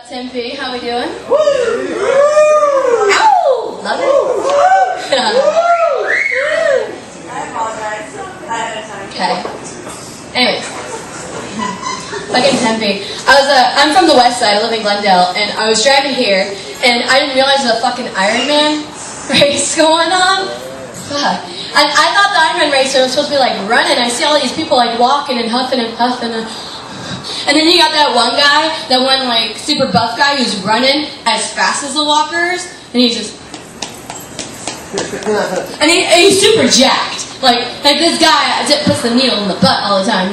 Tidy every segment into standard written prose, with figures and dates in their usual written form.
Final.wmv, how we doing? Ow! Love it? I apologize. Ahead of time. Okay. Anyways. Fucking Tempe. I'm from the west side, I live in Glendale, and I was driving here, and I didn't realize there's a fucking Ironman race going on. Fuck. And I thought the Ironman race was supposed to be like running. I see all these people like walking and huffing and puffing and then you got that one guy, that one like super buff guy who's running as fast as the walkers, and he's just and he's super jacked. Like this guy puts the needle in the butt all the time.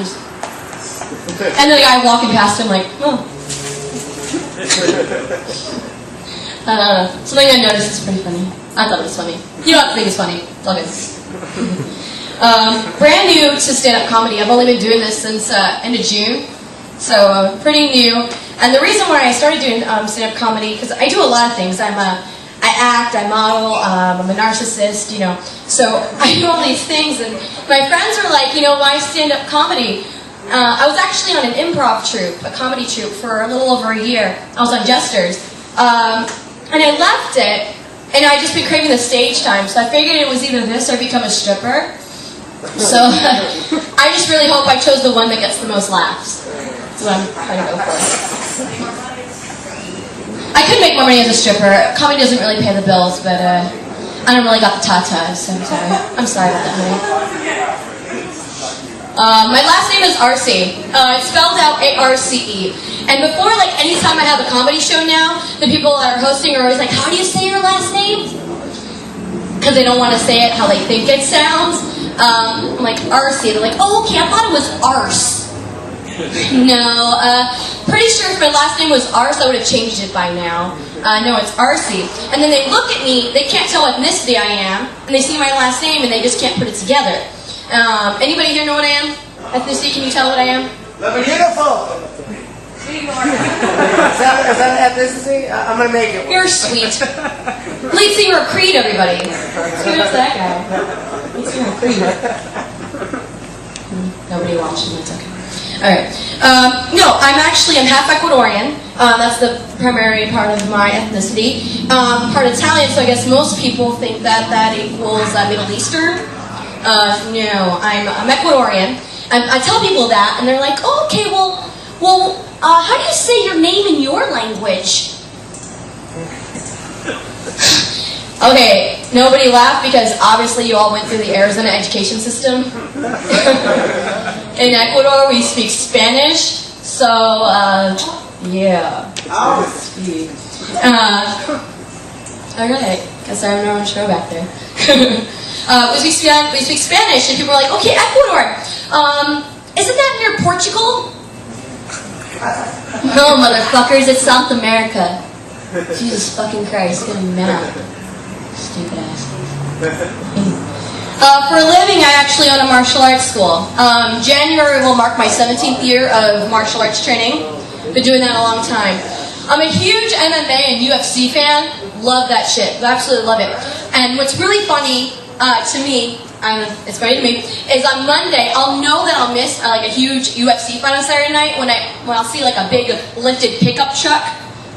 And the guy walking past him like, oh. Something I noticed is pretty funny. I thought it was funny. You don't have to think it's funny. It's all good. Brand new to stand-up comedy. I've only been doing this since end of June. So pretty new. And the reason why I started doing stand-up comedy, because I do a lot of things. I act, I model, I'm a narcissist, you know. So I do all these things, and my friends are like, you know, why stand-up comedy? I was actually on an improv troupe, a comedy troupe, for a little over a year. I was on Jesters. And I left it, and I just been craving the stage time, so I figured it was either this or become a stripper. So I just really hope I chose the one that gets the most laughs. That's what I'm trying to go for. I could make more money as a stripper. Comedy doesn't really pay the bills, but I don't really got the tatas, so I'm sorry. I'm sorry about that, honey. My last name is Arse. It's spelled out A-R-C-E. And before, like, anytime I have a comedy show now, the people that are hosting are always like, how do you say your last name? Because they don't want to say it how they think it sounds. I'm like, Arse. They're like, oh, okay, I thought it was Arse. No, pretty sure if my last name was Arse, I would have changed it by now. No, it's Arse. And then they look at me, they can't tell what ethnicity I am, and they see my last name and they just can't put it together. Anybody here know what I am? Ethnicity, can you tell what I am? Beautiful! Is that ethnicity? I'm gonna make it. You're sweet. Lead singer of Creed, everybody. Who's that guy? Lead singer of Creed. Nobody watching, that's okay. Alright. No, I'm half Ecuadorian. That's the primary part of my ethnicity. Part Italian, so I guess most people think that equals Middle Eastern. No, I'm Ecuadorian. I tell people that, and they're like, oh, okay, well, how do you say your name in your language? Okay, nobody laughed because obviously you all went through the Arizona education system. In Ecuador, we speak Spanish, so, yeah. Alright, guess I have no one show back there. We speak Spanish, and people are like, okay, Ecuador, isn't that near Portugal? No, motherfuckers, it's South America. Jesus fucking Christ, get me mad. Stupid ass. For a living, I actually own a martial arts school. January will mark my 17th year of martial arts training. Been doing that a long time. I'm a huge MMA and UFC fan. Love that shit. Absolutely love it. And what's really funny to me, it's funny to me, is on Monday I'll know that I'll miss like a huge UFC fight on Saturday night when I'll see like a big lifted pickup truck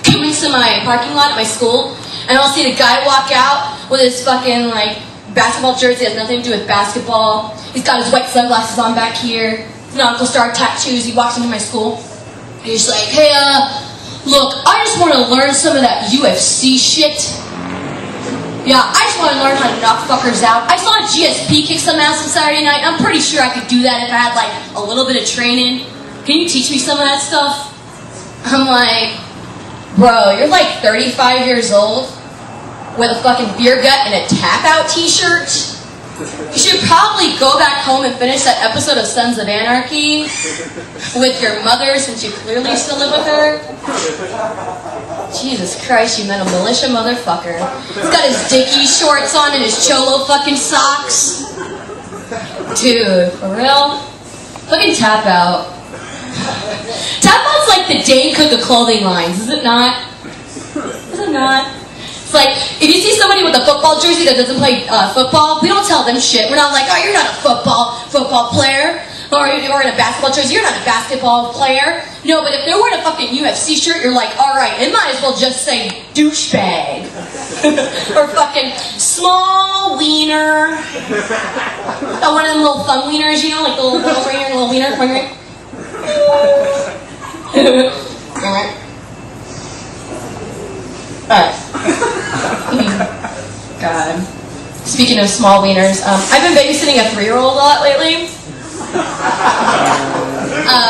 coming to my parking lot at my school, and I'll see the guy walk out with his fucking like basketball jersey that has nothing to do with basketball. He's got his white sunglasses on back here, nautical star tattoos. He walks into my school. And he's like, hey, look, I just want to learn some of that UFC shit. Yeah, I just want to learn how to knock fuckers out. I saw GSP kick some ass on Saturday night. I'm pretty sure I could do that if I had like a little bit of training. Can you teach me some of that stuff? I'm like, bro, you're like 35 years old with a fucking beer gut and a tap-out t-shirt. You should probably go back home and finish that episode of Sons of Anarchy with your mother, since you clearly still live with her. Jesus Christ, you met a militia motherfucker. He's got his Dickie shorts on and his Cholo fucking socks. Dude, for real? Fucking tap-out. Tap-out's like the Dane Cook of clothing lines, is it not? Is it not? It's like, if you see somebody with a football jersey that doesn't play football, we don't tell them shit. We're not like, oh, you're not a football player. Or you're wearing a basketball jersey, you're not a basketball player. No, but if they're wearing a fucking UFC shirt, you're like, alright, it might as well just say douchebag. Or fucking small wiener. One of them little thumb wieners, you know, like the little wiener, little wiener. Alright. God. Speaking of small wieners, I've been babysitting a 3-year-old a lot lately.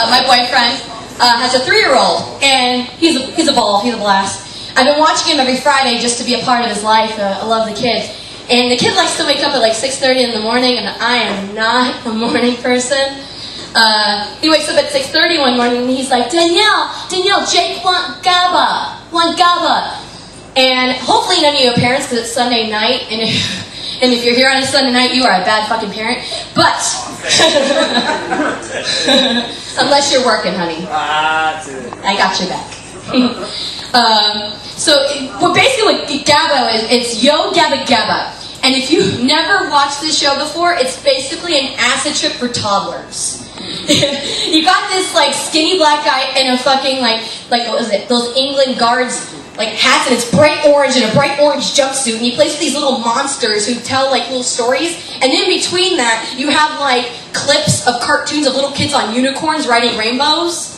My boyfriend has a 3-year-old, and he's a ball, he's a blast. I've been watching him every Friday just to be a part of his life. I love the kid. And the kid likes to wake up at like 6:30 in the morning, and I am not a morning person. He wakes up at 6:30 one morning, and he's like, Danielle, Jake want GABA. And hopefully none of you are parents, because it's Sunday night, and if you're here on a Sunday night, you are a bad fucking parent. But, unless you're working, honey. I got your back. Well, basically what GABA is, it's Yo Gabba Gabba. And if you've never watched this show before, it's basically an acid trip for toddlers. You got this, like, skinny black guy in a fucking, like what was it, those England guards, like, hats, and it's bright orange in a bright orange jumpsuit, and he plays with these little monsters who tell, like, little stories, and in between that, you have, like, clips of cartoons of little kids on unicorns riding rainbows.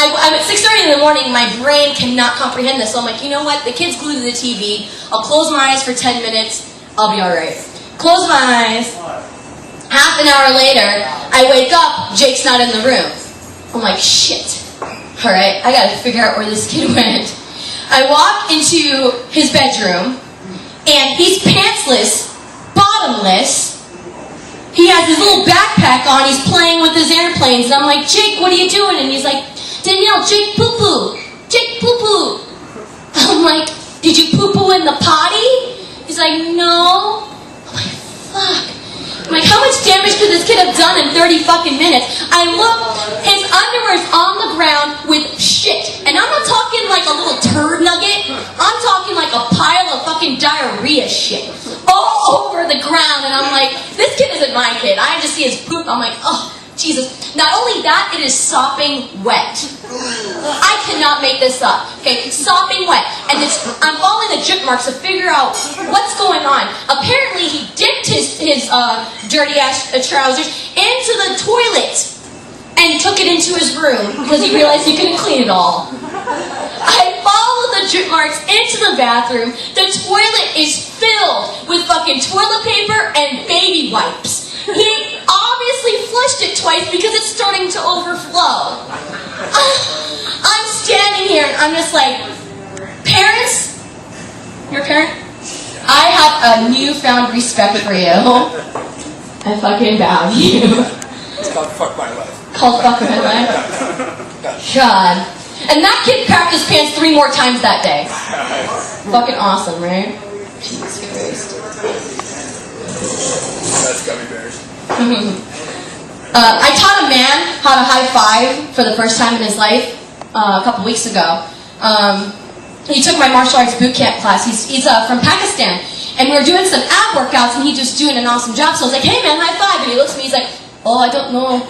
I'm at 6:30 in the morning, my brain cannot comprehend this, so I'm like, you know what, the kid's glued to the TV, I'll close my eyes for 10 minutes, I'll be alright. Close my eyes, half an hour later, I wake up, Jake's not in the room. I'm like, shit. Alright, I gotta figure out where this kid went. I walk into his bedroom, and he's pantsless, bottomless. He has his little backpack on, he's playing with his airplanes, and I'm like, Jake, what are you doing? And he's like, Danielle, Jake poo-poo. Jake poo-poo. I'm like, did you poo-poo in the potty? He's like, no. I'm like, fuck. I'm like, how much damage could this kid have done in 30 fucking minutes? I look, his underwear's on the ground with shit. And I'm not talking like a little turd nugget. I'm talking like a pile of fucking diarrhea shit. All over the ground. And I'm like, this kid isn't my kid. I just see his poop. I'm like, oh, Jesus. Not only that, it is sopping wet. I cannot make this up. Okay, sopping wet. And I'm following the drip marks to figure out what's going on. Apparently, he dipped his dirty ass trousers into the toilet and took it into his room because he realized he couldn't clean it all. I followed the drip marks into the bathroom. The toilet is filled with fucking toilet paper and baby wipes. He obviously flushed it twice because it's starting to overflow. I'm standing here and I'm just like, parents, you're a parent? I have a newfound respect for you. I fucking value you. It's called Fuck My Life. Called Fuck My Life? God. And that kid crapped his pants 3 more times that day. Fucking awesome, right? Jesus Christ. That's gummy bears. I taught a man how to high five for the first time in his life a couple weeks ago. He took my martial arts boot camp class. He's from Pakistan. And we were doing some ab workouts, and he's just doing an awesome job. So I was like, hey man, high five. And he looks at me, he's like, oh, I don't know.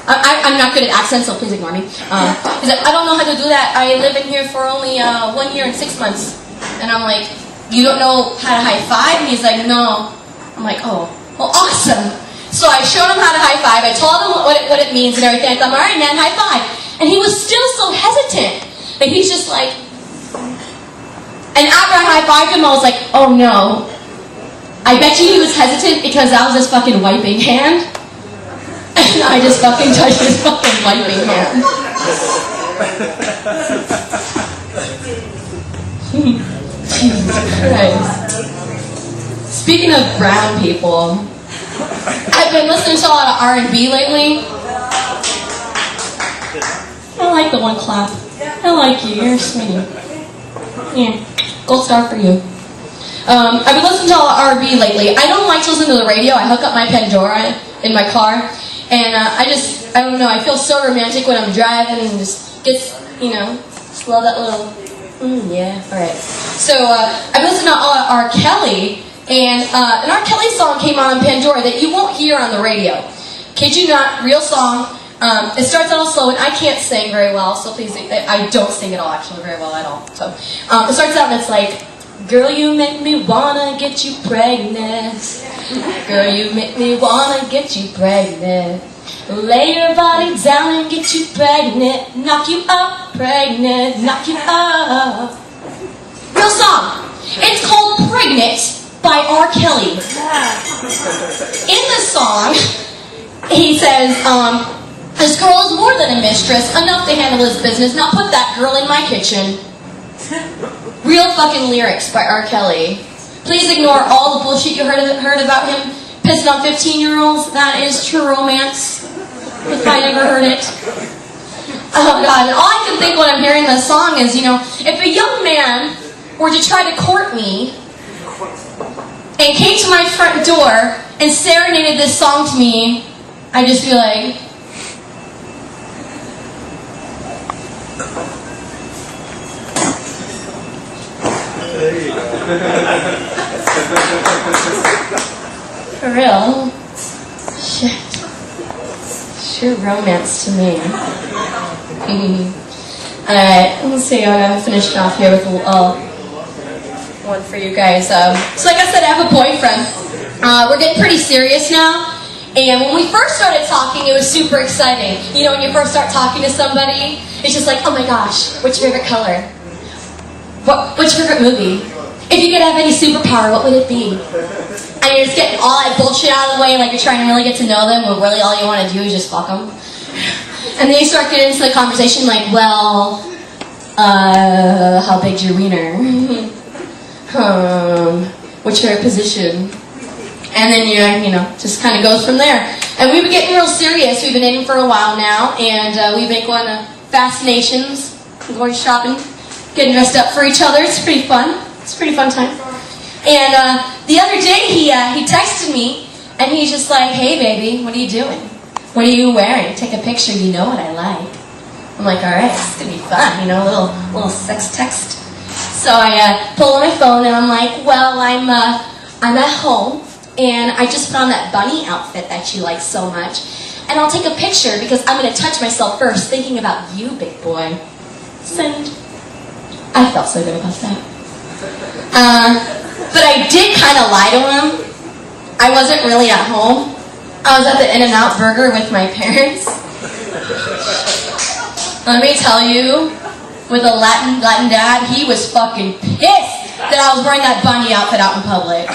I'm not good at accents, so please ignore me. He's like, I don't know how to do that. I live in here for only 1 year and 6 months. And I'm like, you don't know how to high five? And he's like, no. I'm like, oh, well, awesome. So I showed him how to high five. I told him what it means and everything. I thought, all right, man, high five. And he was still so hesitant. And he's just like, and after I high fived him, I was like, oh no. I bet you he was hesitant because that was his fucking wiping hand. And I just fucking touched his fucking wiping hand. Jesus Christ. Speaking of brown people, I've been listening to a lot of R&B lately. I like the one clap. I like you. You're sweetie. Yeah. Gold star for you. I've been listening to a lot of R&B lately. I don't like to listen to the radio. I hook up my Pandora in my car. And I don't know, I feel so romantic when I'm driving and just gets, just love that little, yeah, alright. So I've listened to R. Kelly, and an R. Kelly song came on Pandora that you won't hear on the radio. kid you not, real song. It starts out slow, and I can't sing very well, so please, I don't sing at all, actually, very well at all. So, it starts out and it's like, girl, you make me wanna get you pregnant. Girl, you make me wanna get you pregnant. Lay your body down and get you pregnant. Knock you up, pregnant, knock you up. Real song. It's called Pregnant by R. Kelly. In the song, he says, this girl is more than a mistress, enough to handle his business. Now put that girl in my kitchen. Real fucking lyrics by R. Kelly. Please ignore all the bullshit you heard about him pissing on 15-year-olds. That is true romance. If I ever heard it. Oh God, and all I can think when I'm hearing this song is, you know, if a young man were to try to court me and came to my front door and serenaded this song to me, I'd just be like, for real? Shit. Sure romance to me. Alright, let's see, I'm finishing off here with a little one for you guys. So like I said, I have a boyfriend. We're getting pretty serious now. And when we first started talking, it was super exciting. You know, when you first start talking to somebody, it's just like, oh my gosh, what's your favorite color? What's your favorite movie? If you could have any superpower, what would it be? And you're just getting all that bullshit out of the way, like you're trying to really get to know them, when really all you want to do is just fuck them. And then you start getting into the conversation like, well, how big's your wiener? What's your favorite position? And then you know, just kind of goes from there. And we've been getting real serious. We've been dating for a while now, and we've been going to Fascinations, going shopping, getting dressed up for each other. It's pretty fun. It's a pretty fun time. And the other day he texted me, and he's just like, hey baby, what are you doing? What are you wearing? Take a picture, you know what I like. I'm like, alright, it's gonna be fun, you know, a little sex text. So I pull on my phone and I'm like, well, I'm at home and I just put on that bunny outfit that you like so much. And I'll take a picture because I'm gonna touch myself first, thinking about you, big boy. Send. I felt so good about that. But I did kind of lie to him. I wasn't really at home. I was at the In-N-Out Burger with my parents. Let me tell you, with a Latin dad, he was fucking pissed that I was wearing that bunny outfit out in public.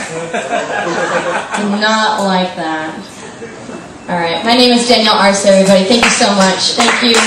Did not like that. Alright, my name is Danielle Arse, everybody. Thank you so much. Thank you.